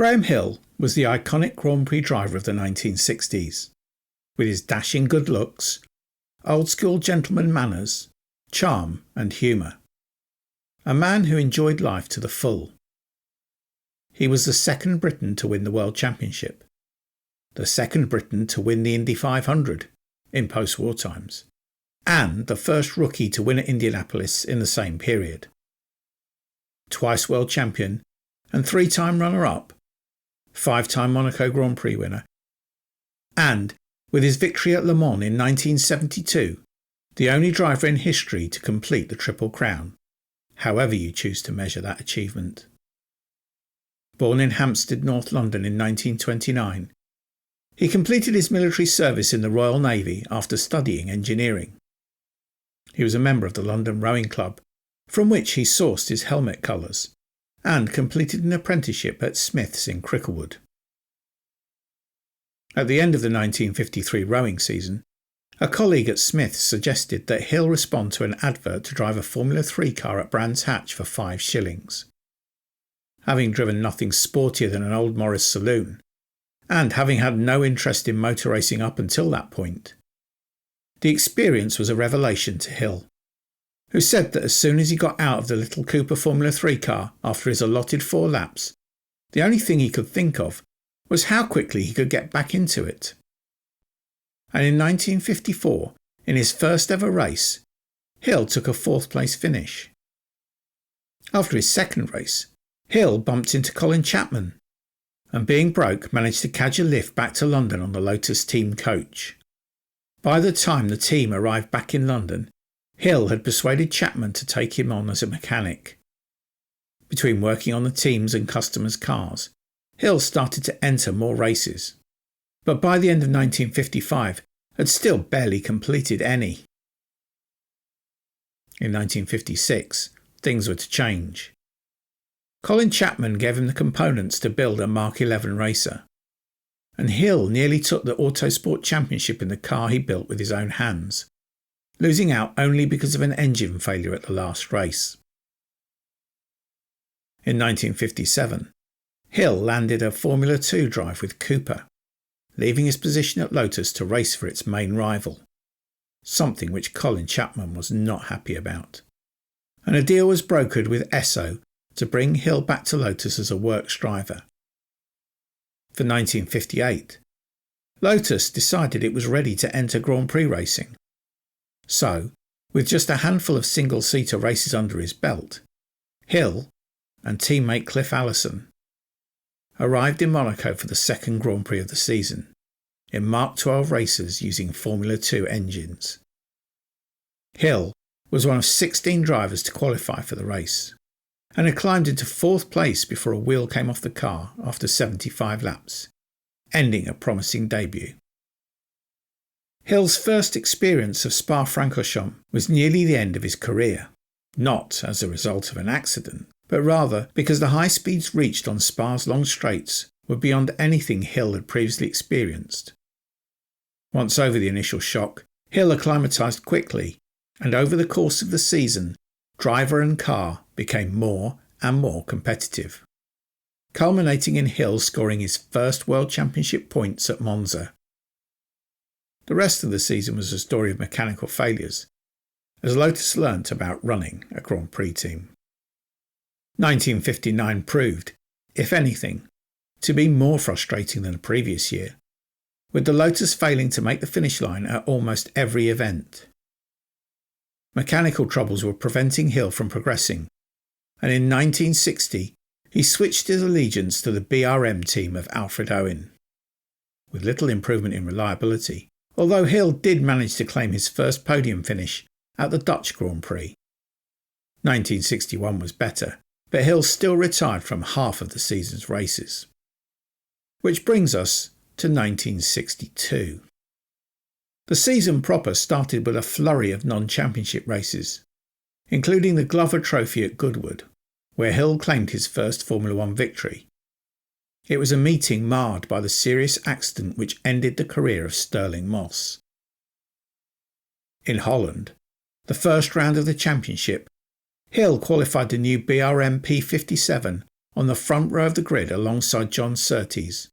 Graham Hill was the iconic Grand Prix driver of the 1960s. With his dashing good looks, old-school gentleman manners, charm and humour. A man who enjoyed life to the full. He was the second Briton to win the World Championship, the second Briton to win the Indy 500 in post-war times, and the first rookie to win at Indianapolis in the same period. Twice world champion and three-time runner-up, five-time Monaco Grand Prix winner, and, with his victory at Le Mans in 1972, the only driver in history to complete the Triple Crown, however you choose to measure that achievement. Born in Hampstead, North London in 1929, he completed his military service in the Royal Navy after studying engineering. He was a member of the London Rowing Club, from which he sourced his helmet colours, and completed an apprenticeship at Smith's in Cricklewood. At the end of the 1953 rowing season, a colleague at Smith's suggested that Hill respond to an advert to drive a Formula 3 car at Brands Hatch for 5 shillings. Having driven nothing sportier than an old Morris saloon, and having had no interest in motor racing up until that point, the experience was a revelation to Hill, who said that as soon as he got out of the little Cooper Formula 3 car after his allotted 4 laps, the only thing he could think of was how quickly he could get back into it. And in 1954, in his first ever race, Hill took a 4th place finish. After his second race, Hill bumped into Colin Chapman, and being broke managed to catch a lift back to London on the Lotus team coach. By the time the team arrived back in London, Hill had persuaded Chapman to take him on as a mechanic. Between working on the teams and customers' cars, Hill started to enter more races, but by the end of 1955 had still barely completed any. In 1956, things were to change. Colin Chapman gave him the components to build a Mark 11 racer, and Hill nearly took the Autosport Championship in the car he built with his own hands, losing out only because of an engine failure at the last race. In 1957, Hill landed a Formula 2 drive with Cooper, leaving his position at Lotus to race for its main rival, something which Colin Chapman was not happy about, and a deal was brokered with Esso to bring Hill back to Lotus as a works driver. For 1958, Lotus decided it was ready to enter Grand Prix racing. So, with just a handful of single-seater races under his belt, Hill and teammate Cliff Allison arrived in Monaco for the second Grand Prix of the season, in Mark 12 races using Formula 2 engines. Hill was one of 16 drivers to qualify for the race, and had climbed into 4th place before a wheel came off the car after 75 laps, ending a promising debut. Hill's first experience of Spa-Francorchamps was nearly the end of his career, not as a result of an accident, but rather because the high speeds reached on Spa's long straights were beyond anything Hill had previously experienced. Once over the initial shock, Hill acclimatised quickly, and over the course of the season, driver and car became more and more competitive, culminating in Hill scoring his first World Championship points at Monza. The rest of the season was a story of mechanical failures, as Lotus learnt about running a Grand Prix team. 1959 proved, if anything, to be more frustrating than the previous year, with the Lotus failing to make the finish line at almost every event. Mechanical troubles were preventing Hill from progressing, and in 1960 he switched his allegiance to the BRM team of Alfred Owen. With little improvement in reliability, although Hill did manage to claim his first podium finish at the Dutch Grand Prix. 1961 was better, but Hill still retired from half of the season's races. Which brings us to 1962. The season proper started with a flurry of non-championship races, including the Glover Trophy at Goodwood, where Hill claimed his first Formula 1 victory. It was a meeting marred by the serious accident which ended the career of Stirling Moss. In Holland, the first round of the championship, Hill qualified the new BRM P57 on the front row of the grid alongside John Surtees,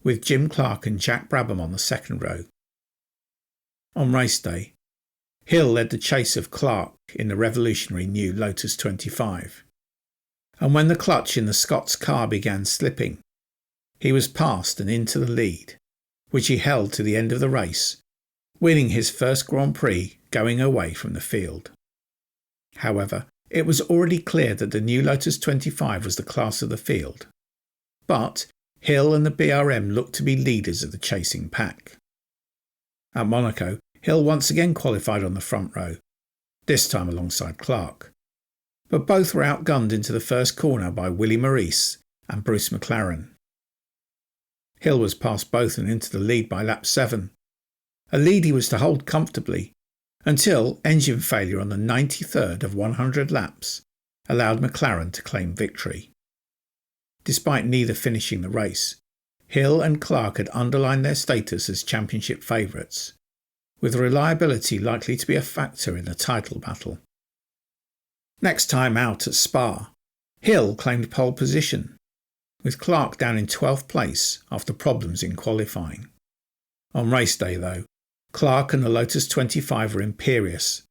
with Jim Clark and Jack Brabham on the second row. On race day, Hill led the chase of Clark in the revolutionary new Lotus 25, and when the clutch in the Scots car began slipping, he was passed and into the lead, which he held to the end of the race, winning his first Grand Prix going away from the field. However, it was already clear that the new Lotus 25 was the class of the field, but Hill and the BRM looked to be leaders of the chasing pack. At Monaco, Hill once again qualified on the front row, this time alongside Clark, but both were outgunned into the first corner by Willie Maurice and Bruce McLaren. Hill was past both and into the lead by lap 7, a lead he was to hold comfortably until engine failure on the 93rd of 100 laps allowed McLaren to claim victory. Despite neither finishing the race, Hill and Clark had underlined their status as championship favourites, with reliability likely to be a factor in the title battle. Next time out at Spa, Hill claimed pole position, with Clark down in 12th place after problems in qualifying. On race day though, Clark and the Lotus 25 were imperious,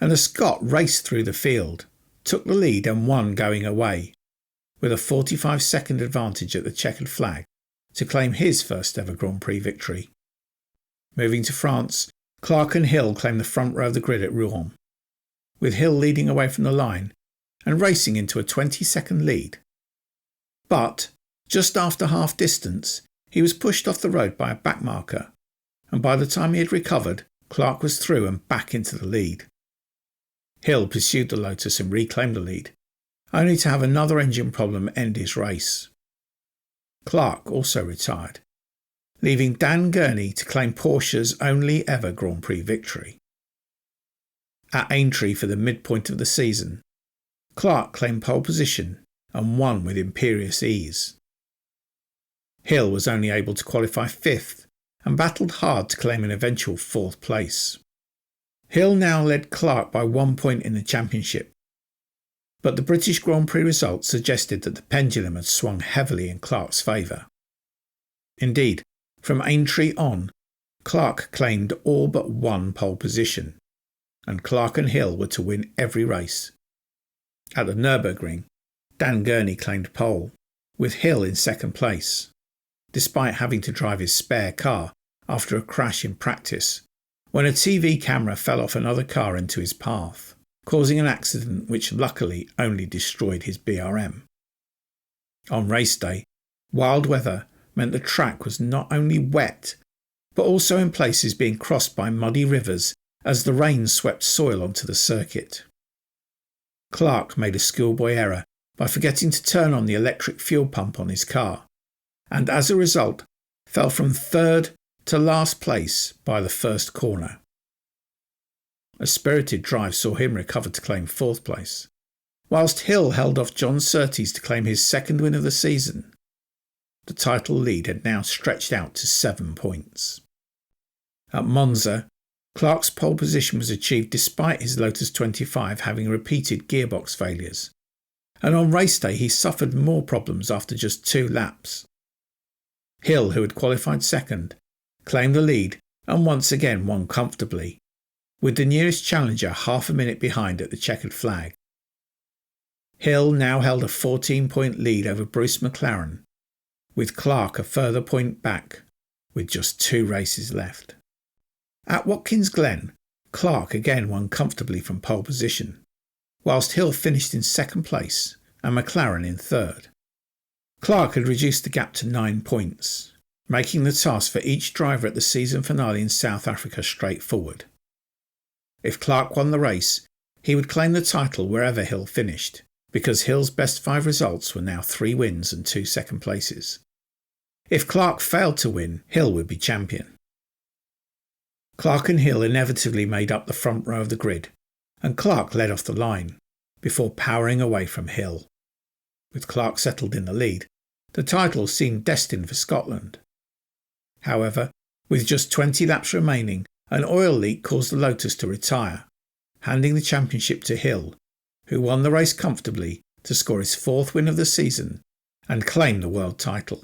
and the Scot raced through the field, took the lead and won going away, with a 45-second advantage at the checkered flag to claim his first ever Grand Prix victory. Moving to France, Clark and Hill claimed the front row of the grid at Rouen, with Hill leading away from the line and racing into a 20-second lead. But just after half distance, he was pushed off the road by a backmarker, and by the time he had recovered, Clark was through and back into the lead. Hill pursued the Lotus and reclaimed the lead, only to have another engine problem end his race. Clark also retired, leaving Dan Gurney to claim Porsche's only ever Grand Prix victory. At Aintree for the midpoint of the season, Clark claimed pole position and won with imperious ease. Hill was only able to qualify 5th and battled hard to claim an eventual 4th place. Hill now led Clark by 1 point in the championship, but the British Grand Prix results suggested that the pendulum had swung heavily in Clark's favour. Indeed, from Aintree on, Clark claimed all but one pole position, and Clark and Hill were to win every race. At the Nürburgring, Dan Gurney claimed pole, with Hill in second place, despite having to drive his spare car after a crash in practice, when a TV camera fell off another car into his path, causing an accident which luckily only destroyed his BRM. On race day, wild weather meant the track was not only wet, but also in places being crossed by muddy rivers as the rain swept soil onto the circuit. Clark made a schoolboy error by forgetting to turn on the electric fuel pump on his car, and as a result fell from 3rd to last place by the first corner. A spirited drive saw him recover to claim 4th place, whilst Hill held off John Surtees to claim his second win of the season. The title lead had now stretched out to 7 points. At Monza, Clark's pole position was achieved despite his Lotus 25 having repeated gearbox failures, and on race day he suffered more problems after just 2 laps. Hill, who had qualified second, claimed the lead and once again won comfortably, with the nearest challenger half a minute behind at the checkered flag. Hill now held a 14-point lead over Bruce McLaren, with Clark a further point back, with just 2 races left. At Watkins Glen, Clark again won comfortably from pole position, whilst Hill finished in second place and McLaren in third. Clark had reduced the gap to 9 points, making the task for each driver at the season finale in South Africa straightforward. If Clark won the race, he would claim the title wherever Hill finished, because Hill's best 5 results were now 3 wins and 2 second places. If Clark failed to win, Hill would be champion. Clark and Hill inevitably made up the front row of the grid, and Clark led off the line, before powering away from Hill. With Clark settled in the lead, the title seemed destined for Scotland. However, with just 20 laps remaining, an oil leak caused the Lotus to retire, handing the championship to Hill, who won the race comfortably to score his 4th win of the season and claim the world title.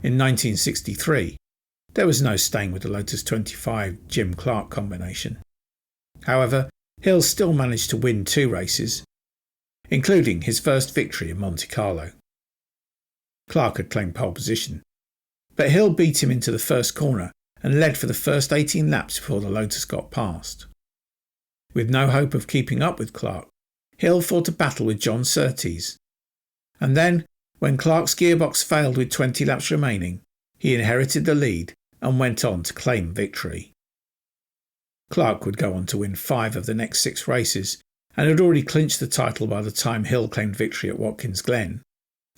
In 1963, there was no staying with the Lotus 25 Jim Clark combination. However, Hill still managed to win 2 races, including his first victory in Monte Carlo. Clark had claimed pole position, but Hill beat him into the first corner and led for the first 18 laps before the Lotus got past. With no hope of keeping up with Clark, Hill fought a battle with John Surtees, and then, when Clark's gearbox failed with 20 laps remaining, he inherited the lead and went on to claim victory. Clark would go on to win 5 of the next 6 races and had already clinched the title by the time Hill claimed victory at Watkins Glen,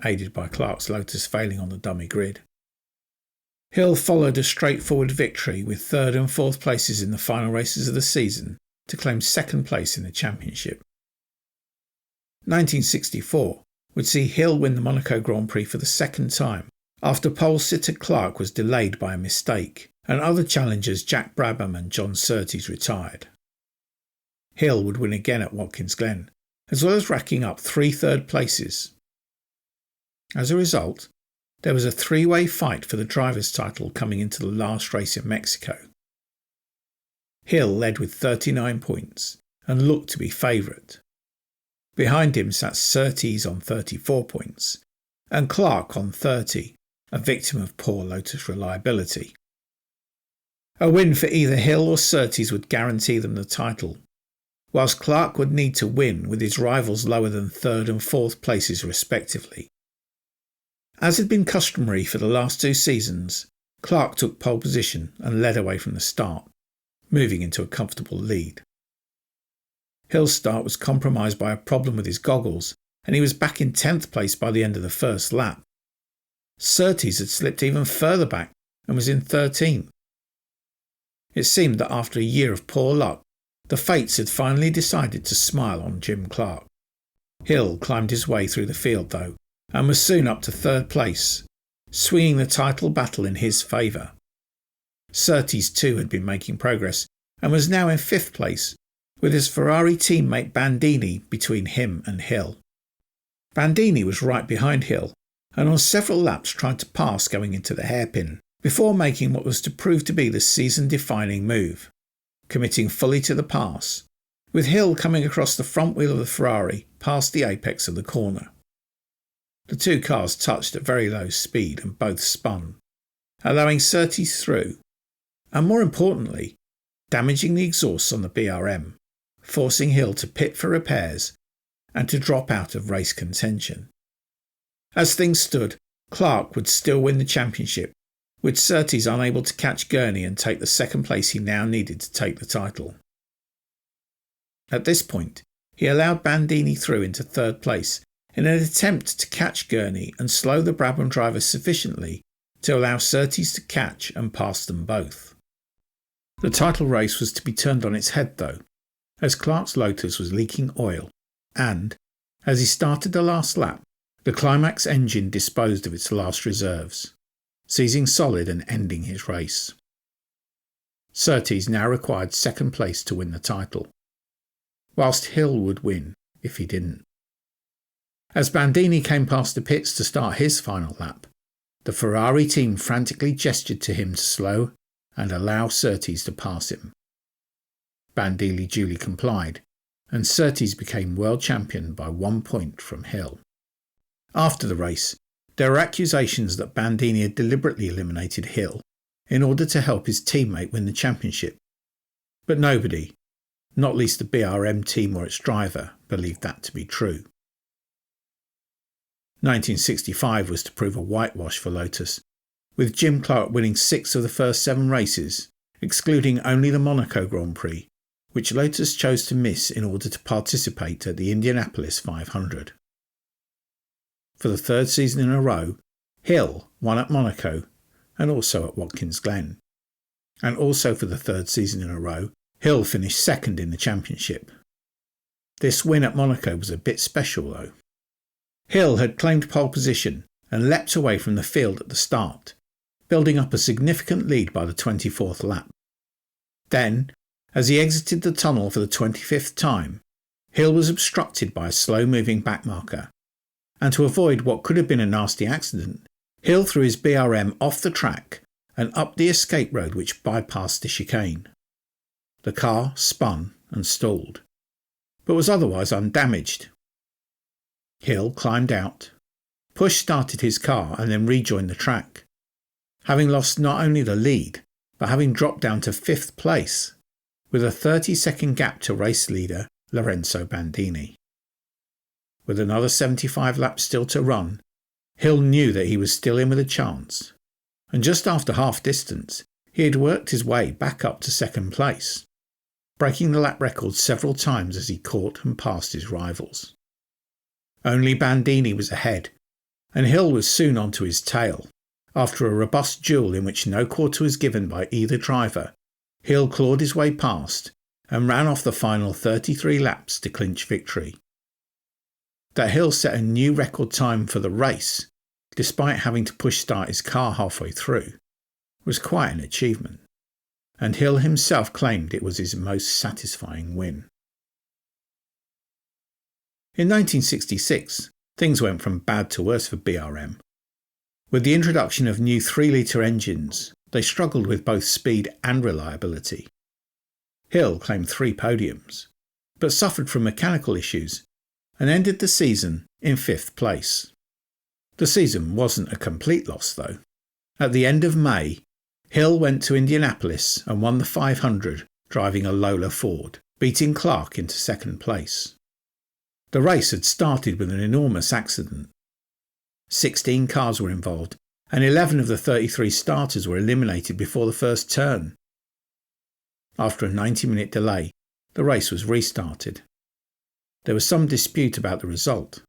aided by Clark's Lotus failing on the dummy grid. Hill followed a straightforward victory with 3rd and 4th places in the final races of the season to claim 2nd place in the championship. 1964 would see Hill win the Monaco Grand Prix for the 2nd time after pole sitter Clark was delayed by a mistake and other challengers Jack Brabham and John Surtees retired. Hill would win again at Watkins Glen, as well as racking up 3 third places. As a result, there was a 3-way fight for the driver's title coming into the last race in Mexico. Hill led with 39 points and looked to be favourite. Behind him sat Surtees on 34 points and Clark on 30, a victim of poor Lotus reliability. A win for either Hill or Surtees would guarantee them the title, whilst Clark would need to win with his rivals lower than 3rd and 4th places respectively. As had been customary for the last 2 seasons, Clark took pole position and led away from the start, moving into a comfortable lead. Hill's start was compromised by a problem with his goggles, and he was back in 10th place by the end of the first lap. Surtees had slipped even further back and was in 13th. It seemed that after a year of poor luck, the fates had finally decided to smile on Jim Clark. Hill climbed his way through the field though, and was soon up to 3rd place, swinging the title battle in his favour. Surtees too had been making progress and was now in 5th place, with his Ferrari teammate Bandini between him and Hill. Bandini was right behind Hill and on several laps tried to pass going into the hairpin, before making what was to prove to be the season-defining move, committing fully to the pass, with Hill coming across the front wheel of the Ferrari past the apex of the corner. The 2 cars touched at very low speed and both spun, allowing Surtees through, and more importantly, damaging the exhausts on the BRM, forcing Hill to pit for repairs and to drop out of race contention. As things stood, Clark would still win the championship, with Surtees unable to catch Gurney and take the 2nd place he now needed to take the title. At this point, he allowed Bandini through into 3rd place in an attempt to catch Gurney and slow the Brabham driver sufficiently to allow Surtees to catch and pass them both. The title race was to be turned on its head though, as Clark's Lotus was leaking oil and, as he started the last lap, the Climax engine disposed of its last reserves, seizing solid and ending his race. Surtees now required 2nd place to win the title, whilst Hill would win if he didn't. As Bandini came past the pits to start his final lap, the Ferrari team frantically gestured to him to slow and allow Surtees to pass him. Bandini duly complied, and Surtees became world champion by 1 point from Hill. After the race, there were accusations that Bandini had deliberately eliminated Hill in order to help his teammate win the championship, but nobody, not least the BRM team or its driver, believed that to be true. 1965 was to prove a whitewash for Lotus, with Jim Clark winning 6 of the first 7 races, excluding only the Monaco Grand Prix, which Lotus chose to miss in order to participate at the Indianapolis 500. For the 3rd season in a row, Hill won at Monaco and also at Watkins Glen. And also for the 3rd season in a row, Hill finished 2nd in the championship. This win at Monaco was a bit special though. Hill had claimed pole position and leapt away from the field at the start, building up a significant lead by the 24th lap. Then, as he exited the tunnel for the 25th time, Hill was obstructed by a slow-moving backmarker, and to avoid what could have been a nasty accident, Hill threw his BRM off the track and up the escape road which bypassed the chicane. The car spun and stalled, but was otherwise undamaged. Hill climbed out, push-started his car and then rejoined the track, having lost not only the lead, but having dropped down to 5th place, with a 30-second gap to race leader Lorenzo Bandini. With another 75 laps still to run, Hill knew that he was still in with a chance, and just after half distance he had worked his way back up to 2nd place, breaking the lap record several times as he caught and passed his rivals. Only Bandini was ahead, and Hill was soon onto his tail. After a robust duel in which no quarter was given by either driver, Hill clawed his way past and ran off the final 33 laps to clinch victory. That Hill set a new record time for the race, despite having to push start his car halfway through, was quite an achievement, and Hill himself claimed it was his most satisfying win. In 1966, things went from bad to worse for BRM. With the introduction of new 3-litre engines, they struggled with both speed and reliability. Hill claimed 3 podiums, but suffered from mechanical issues and ended the season in 5th place. The season wasn't a complete loss though. At the end of May, Hill went to Indianapolis and won the 500 driving a Lola Ford, beating Clark into 2nd place. The race had started with an enormous accident. 16 cars were involved, and 11 of the 33 starters were eliminated before the first turn. After a 90-minute delay, the race was restarted. There was some dispute about the result,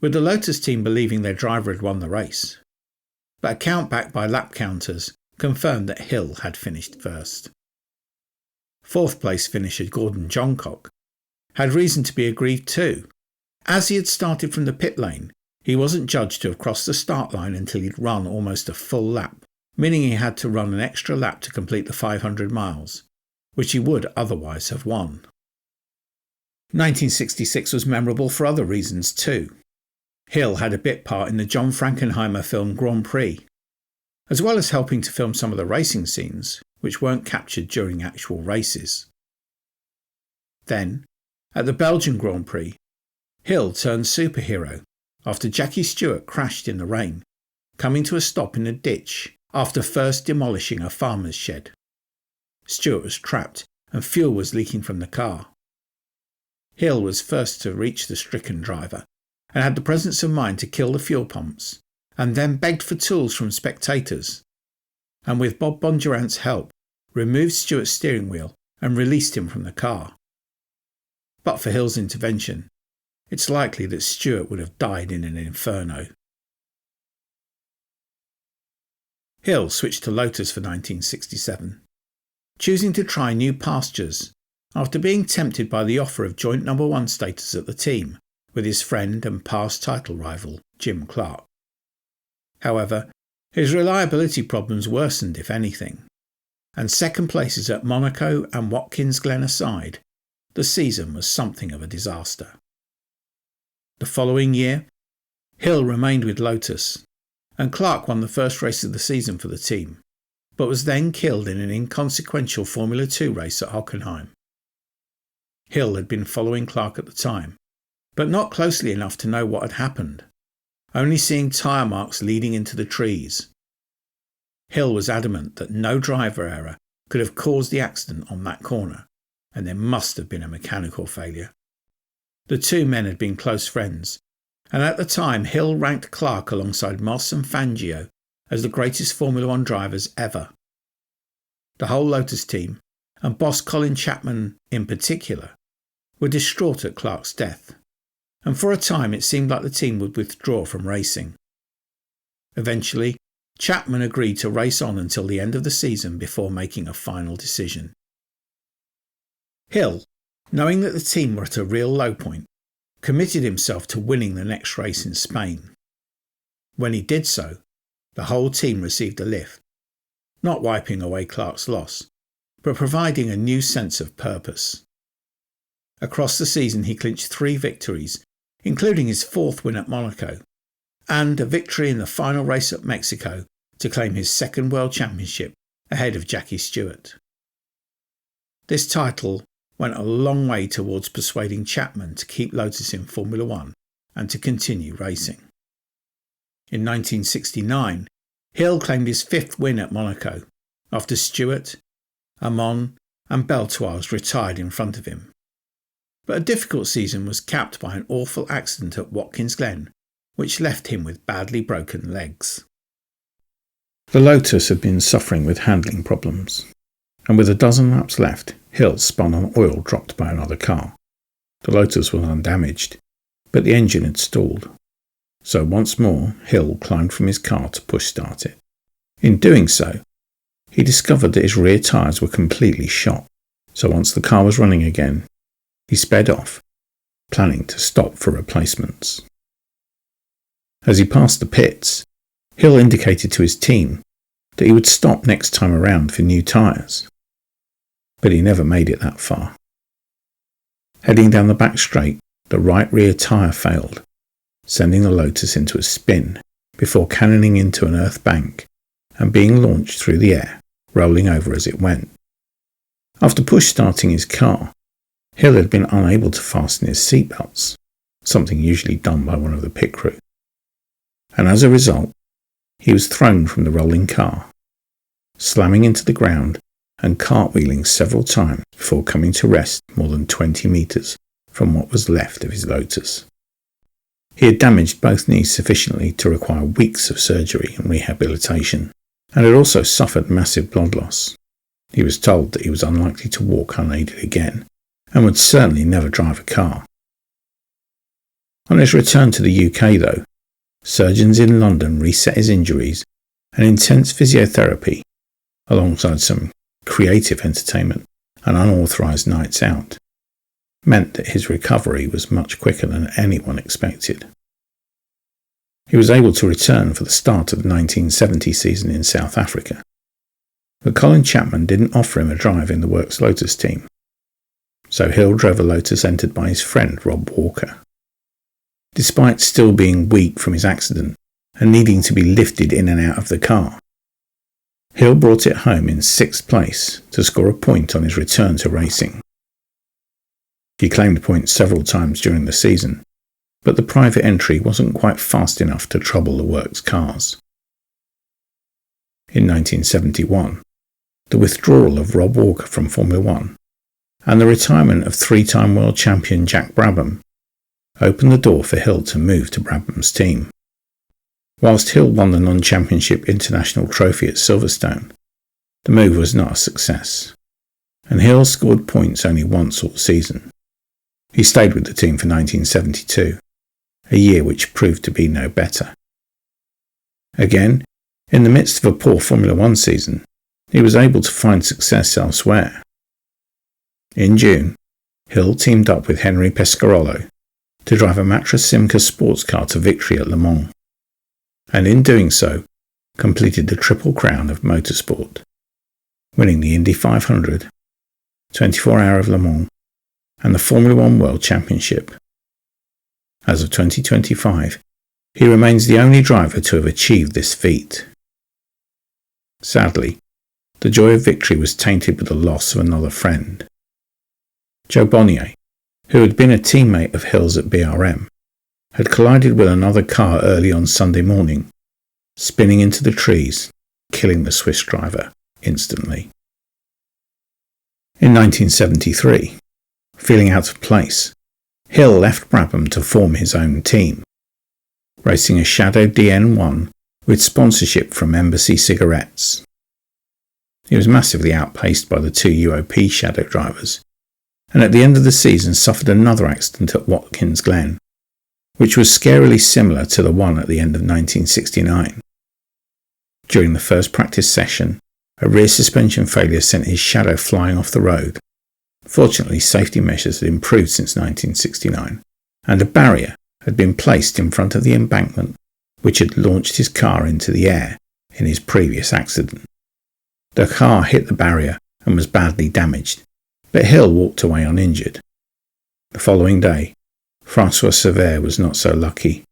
with the Lotus team believing their driver had won the race, but a count back by lap counters confirmed that Hill had finished first. 4th place finisher Gordon Johncock had reason to be aggrieved too. As he had started from the pit lane, he wasn't judged to have crossed the start line until he'd run almost a full lap, meaning he had to run an extra lap to complete the 500 miles, which he would otherwise have won. 1966 was memorable for other reasons too. Hill had a bit part in the John Frankenheimer film Grand Prix, as well as helping to film some of the racing scenes which weren't captured during actual races. Then, at the Belgian Grand Prix, Hill turned superhero after Jackie Stewart crashed in the rain, coming to a stop in a ditch after first demolishing a farmer's shed. Stewart was trapped and fuel was leaking from the car. Hill was first to reach the stricken driver and had the presence of mind to kill the fuel pumps, and then begged for tools from spectators, and with Bob Bondurant's help removed Stewart's steering wheel and released him from the car. But for Hill's intervention, it's likely that Stewart would have died in an inferno. Hill switched to Lotus for 1967, choosing to try new pastures after being tempted by the offer of joint number 1 status at the team with his friend and past title rival Jim Clark. However, his reliability problems worsened if anything, and 2nd places at Monaco and Watkins Glen aside, the season was something of a disaster. The following year, Hill remained with Lotus, and Clark won the first race of the season for the team, but was then killed in an inconsequential Formula 2 race at Hockenheim. Hill had been following Clark at the time, but not closely enough to know what had happened, only seeing tyre marks leading into the trees. Hill was adamant that no driver error could have caused the accident on that corner, and there must have been a mechanical failure. The two men had been close friends, and at the time Hill ranked Clark alongside Moss and Fangio as the greatest Formula 1 drivers ever. The whole Lotus team, and boss Colin Chapman in particular, were distraught at Clark's death, and for a time it seemed like the team would withdraw from racing. Eventually, Chapman agreed to race on until the end of the season before making a final decision. Hill, knowing that the team were at a real low point, committed himself to winning the next race in Spain. When he did so, the whole team received a lift, not wiping away Clark's loss, but providing a new sense of purpose. Across the season he clinched 3 victories, including his 4th win at Monaco, and a victory in the final race at Mexico to claim his 2nd World Championship ahead of Jackie Stewart. This title went a long way towards persuading Chapman to keep Lotus in Formula One and to continue racing. In 1969, Hill claimed his 5th win at Monaco, after Stewart, Amon and Beltoise retired in front of him. But a difficult season was capped by an awful accident at Watkins Glen, which left him with badly broken legs. The Lotus had been suffering with handling problems, and with a dozen laps left, Hill spun on oil dropped by another car. The Lotus was undamaged, but the engine had stalled. So once more, Hill climbed from his car to push start it. In doing so, he discovered that his rear tyres were completely shot. So once the car was running again, he sped off, planning to stop for replacements. As he passed the pits, Hill indicated to his team that he would stop next time around for new tyres. But he never made it that far. Heading down the back straight, the right rear tyre failed, sending the Lotus into a spin before cannoning into an earth bank and being launched through the air, rolling over as it went. After push starting his car, Hill had been unable to fasten his seatbelts, something usually done by one of the pit crew. And as a result, he was thrown from the rolling car, slamming into the ground and cartwheeling several times before coming to rest more than 20 metres from what was left of his Lotus. He had damaged both knees sufficiently to require weeks of surgery and rehabilitation, and had also suffered massive blood loss. He was told that he was unlikely to walk unaided again, and would certainly never drive a car. On his return to the UK, though, surgeons in London reset his injuries, and intense physiotherapy, alongside some creative entertainment and unauthorised nights out, meant that his recovery was much quicker than anyone expected. He was able to return for the start of the 1970 season in South Africa, but Colin Chapman didn't offer him a drive in the Works Lotus team, so Hill drove a Lotus entered by his friend Rob Walker. Despite still being weak from his accident and needing to be lifted in and out of the car, Hill brought it home in 6th place to score a point on his return to racing. He claimed points several times during the season, but the private entry wasn't quite fast enough to trouble the Works cars. In 1971, the withdrawal of Rob Walker from Formula One and the retirement of 3-time world champion Jack Brabham opened the door for Hill to move to Brabham's team. Whilst Hill won the non-championship international trophy at Silverstone, the move was not a success, and Hill scored points only once all season. He stayed with the team for 1972, a year which proved to be no better. Again, in the midst of a poor Formula One season, he was able to find success elsewhere. In June, Hill teamed up with Henry Pescarolo to drive a Matra Simca sports car to victory at Le Mans, and in doing so, completed the Triple Crown of motorsport, winning the Indy 500, 24 Hour of Le Mans, and the Formula One World Championship. As of 2025, he remains the only driver to have achieved this feat. Sadly, the joy of victory was tainted with the loss of another friend. Joe Bonnier, who had been a teammate of Hill's at BRM, had collided with another car early on Sunday morning, spinning into the trees, killing the Swiss driver instantly. In 1973, feeling out of place, Hill left Brabham to form his own team, racing a Shadow DN1 with sponsorship from Embassy Cigarettes. He was massively outpaced by the 2 UOP Shadow drivers, and at the end of the season suffered another accident at Watkins Glen, which was scarily similar to the one at the end of 1969. During the first practice session, a rear suspension failure sent his Shadow flying off the road. Fortunately, safety measures had improved since 1969, and a barrier had been placed in front of the embankment which had launched his car into the air in his previous accident. The car hit the barrier and was badly damaged, but Hill walked away uninjured. The following day, François Sévère was not so lucky,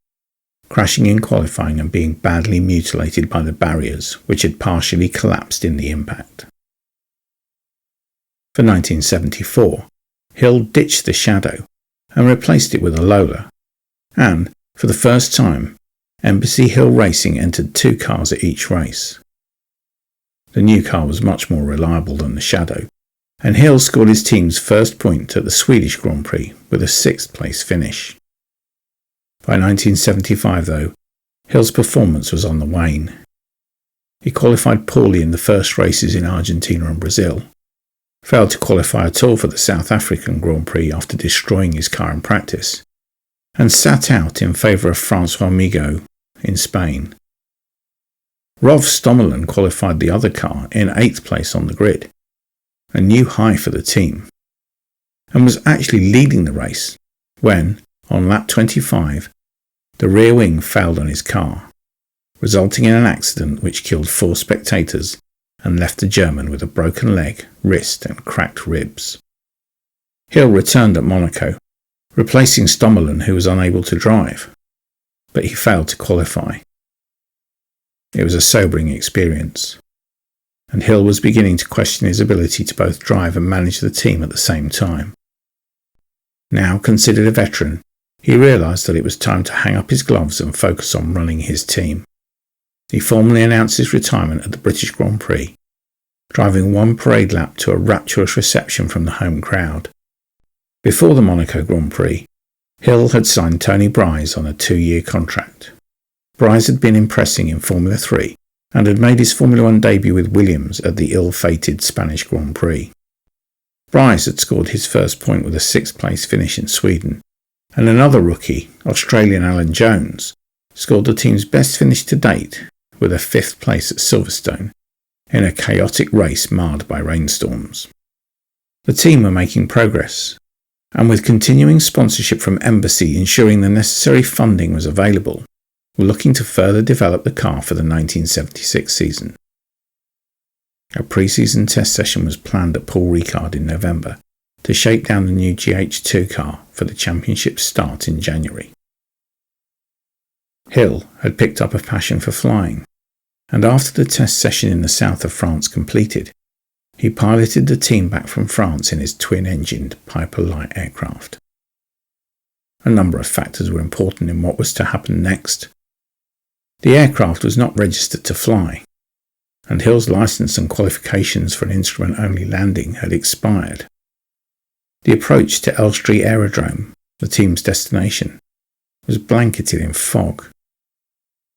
crashing in qualifying and being badly mutilated by the barriers which had partially collapsed in the impact. For 1974, Hill ditched the Shadow and replaced it with a Lola, and, for the first time, Embassy Hill Racing entered 2 cars at each race. The new car was much more reliable than the Shadow, and Hill scored his team's first point at the Swedish Grand Prix with a 6th place finish. By 1975, though, Hill's performance was on the wane. He qualified poorly in the first races in Argentina and Brazil, failed to qualify at all for the South African Grand Prix after destroying his car in practice, and sat out in favour of François Migaud in Spain. Rolf Stommelen qualified the other car in 8th place on the grid, a new high for the team, and was actually leading the race when, on lap 25, the rear wing failed on his car, resulting in an accident which killed 4 spectators and left the German with a broken leg, wrist and cracked ribs. Hill returned at Monaco, replacing Stommelen, who was unable to drive, but he failed to qualify. It was a sobering experience, and Hill was beginning to question his ability to both drive and manage the team at the same time. Now considered a veteran, he realised that it was time to hang up his gloves and focus on running his team. He formally announced his retirement at the British Grand Prix, driving 1 parade lap to a rapturous reception from the home crowd. Before the Monaco Grand Prix, Hill had signed Tony Bryce on a 2-year contract. Bryce had been impressing in Formula 3 and had made his Formula 1 debut with Williams at the ill-fated Spanish Grand Prix. Bryce had scored his first point with a 6th place finish in Sweden, and another rookie, Australian Alan Jones, scored the team's best finish to date with a 5th place at Silverstone in a chaotic race marred by rainstorms. The team were making progress, and with continuing sponsorship from Embassy ensuring the necessary funding was available, were looking to further develop the car for the 1976 season. A pre-season test session was planned at Paul Ricard in November to shake down the new GH2 car for the championship start in January. Hill had picked up a passion for flying, and after the test session in the south of France completed, he piloted the team back from France in his twin-engined Piper Light aircraft. A number of factors were important in what was to happen next. The aircraft was not registered to fly, and Hill's licence and qualifications for an instrument-only landing had expired. The approach to Elstree Aerodrome, the team's destination, was blanketed in fog.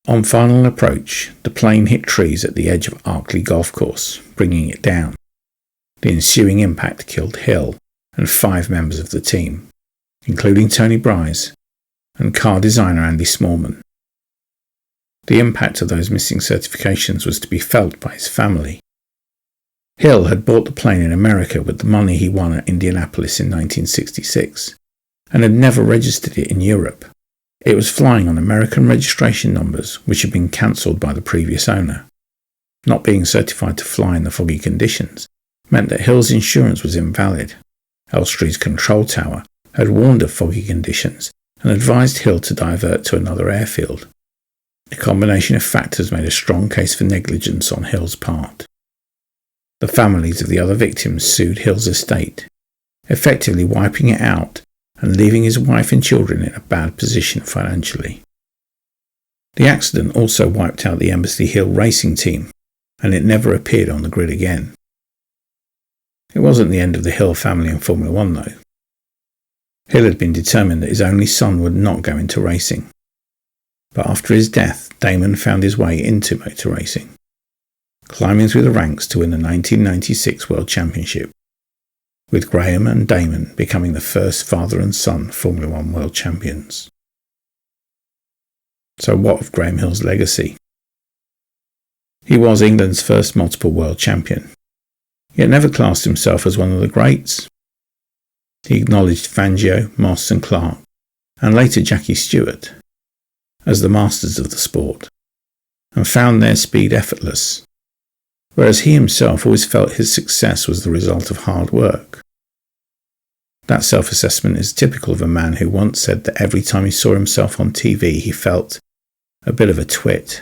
On final approach, the plane hit trees at the edge of Arkley Golf Course, bringing it down. The ensuing impact killed Hill and 5 members of the team, including Tony Bryce and car designer Andy Smallman. The impact of those missing certifications was to be felt by his family. Hill had bought the plane in America with the money he won at Indianapolis in 1966, and had never registered it in Europe. It was flying on American registration numbers which had been cancelled by the previous owner. Not being certified to fly in the foggy conditions meant that Hill's insurance was invalid. Elstree's control tower had warned of foggy conditions and advised Hill to divert to another airfield. A combination of factors made a strong case for negligence on Hill's part. The families of the other victims sued Hill's estate, effectively wiping it out and leaving his wife and children in a bad position financially. The accident also wiped out the Embassy Hill racing team, and it never appeared on the grid again. It wasn't the end of the Hill family in Formula 1 though. Hill had been determined that his only son would not go into racing. But after his death, Damon found his way into motor racing, climbing through the ranks to win the 1996 World Championship, with Graham and Damon becoming the first father and son Formula 1 World Champions. So what of Graham Hill's legacy? He was England's first multiple world champion, yet never classed himself as one of the greats. He acknowledged Fangio, Moss and Clark, and later Jackie Stewart, as the masters of the sport, and found their speed effortless, whereas he himself always felt his success was the result of hard work. That self-assessment is typical of a man who once said that every time he saw himself on TV he felt a bit of a twit.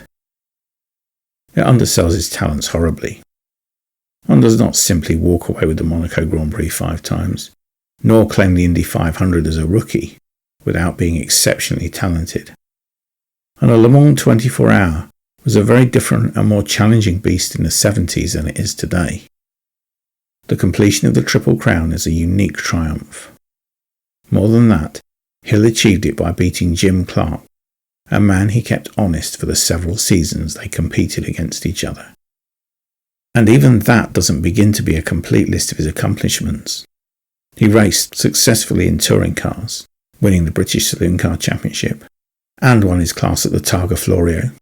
It undersells his talents horribly. One does not simply walk away with the Monaco Grand Prix 5 times, nor claim the Indy 500 as a rookie, without being exceptionally talented. And a Le Mans 24-hour was a very different and more challenging beast in the 70s than it is today. The completion of the Triple Crown is a unique triumph. More than that, Hill achieved it by beating Jim Clark, a man he kept honest for the several seasons they competed against each other. And even that doesn't begin to be a complete list of his accomplishments. He raced successfully in touring cars, winning the British Saloon Car Championship, and won his class at the Targa Florio.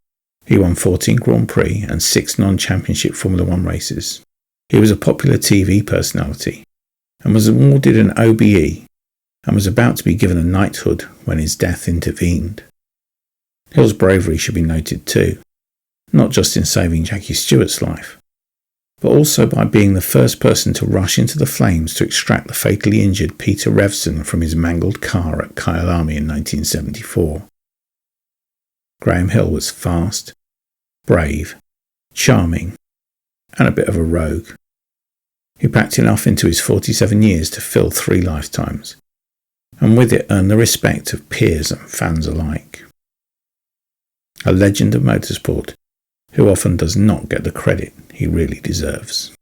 He won 14 Grand Prix and 6 non-championship Formula One races. He was a popular TV personality, and was awarded an OBE, and was about to be given a knighthood when his death intervened. Hill's bravery should be noted too, not just in saving Jackie Stewart's life, but also by being the first person to rush into the flames to extract the fatally injured Peter Revson from his mangled car at Kyalami in 1974. Graham Hill was fast, brave, charming, and a bit of a rogue. He packed enough into his 47 years to fill 3 lifetimes, and with it earned the respect of peers and fans alike. A legend of motorsport who often does not get the credit he really deserves.